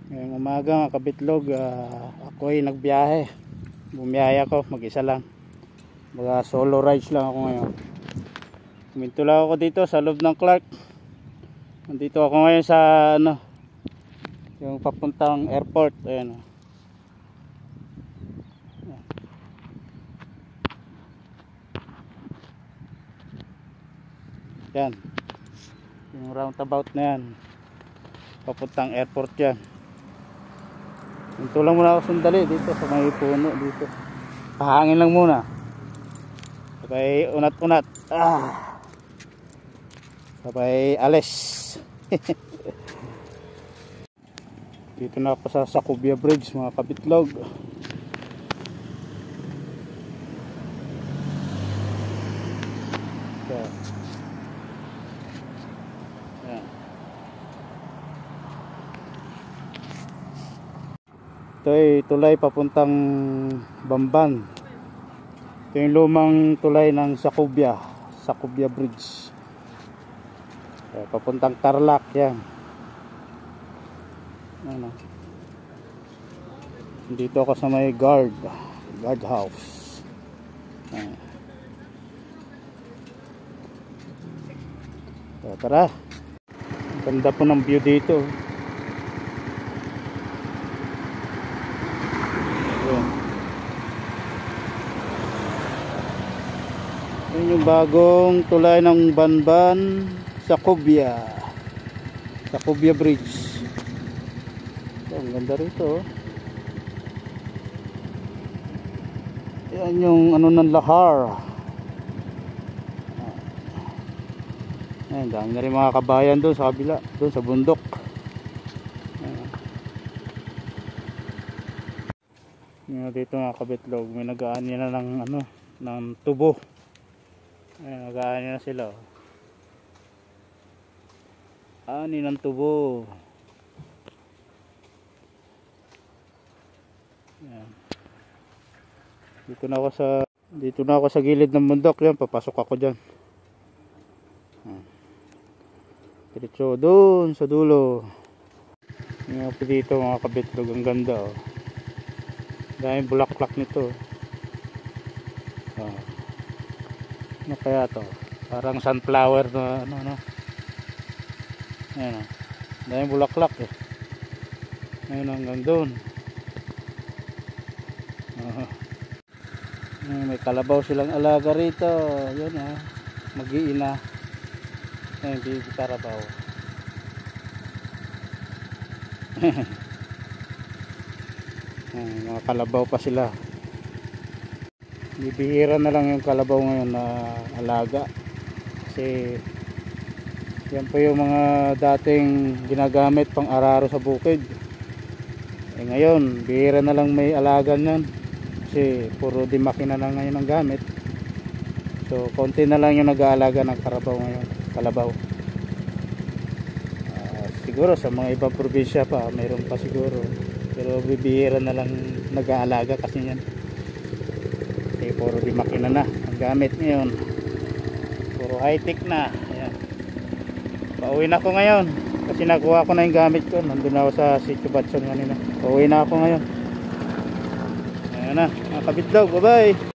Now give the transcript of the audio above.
Ngayong umaga mga kabitlog, ako ay nagbiyahe. Bumiyaya ako, mag-isa lang. Baga solo rides lang ako ngayon. Kuminto lang ako dito sa loob ng Clark. Nandito ako ngayon sa yung papuntang airport. Ayan. Yan. Yung roundabout na yan. Papuntang airport yan. Ito lang muna ako sandali dito sa may puno dito. Pahangin lang muna. Sabay unat-unat. Sabay alis. Dito na ako sa Sacubia Bridge mga kabitlog. Ito ay tulay papuntang Bamban. Ito yung lumang tulay ng Sacubia Bridge. Papuntang Tarlac yan. Ano? Dito ako sa may guard house. Tara. Ganda po ng view dito. Yun yung bagong tulay ng Bamban Sacubia Bridge. Ang ganda rito. Yan yung ng lahar. Ayan, dami na rin mga kabayan doon sa kabila, doon sa bundok. Ayan. Dito mga kabitlog, may nag-aani na ng tubo. Ayan, nag-aani na sila. Ani ng tubo. Ayan. Dito na ako sa gilid ng bundok. Yan, papasok ako diyan. Diretso doon sa dulo. Yung dito mga kabitlog, ang ganda oh. Dahil bulaklak nito. Ano kaya to? Parang sunflower na Ayan o. Dahil bulaklak eh. Ayun hanggang doon. May kalabaw silang alaga rito. Yan o. Mag-iina. Ayun, baby karabaw. Mga kalabaw pa sila. Bibihira na lang yung kalabaw ngayon na alaga. Kasi yan po yung mga dating ginagamit pang araro sa bukid. Ngayon, bihira na lang may alaga niyan. Kasi puro di makina na ngayon ang gamit. So, konti na lang yung nag-aalaga ng kalabaw. Siguro sa mga ibang probinsya pa, mayroon pa siguro. Pero bibihira na lang nag-aalaga kasi yan. Kasi puro di makina na ang gamit ngayon. Puro high-tech na. Ayan. Pauwi na ako ngayon. Kasi nakuha ko na yung gamit ko. Nandun ako sa Sitio Batson kanina. Pauwi na ako ngayon. Ayan na, mga kabitlog. Bye bye.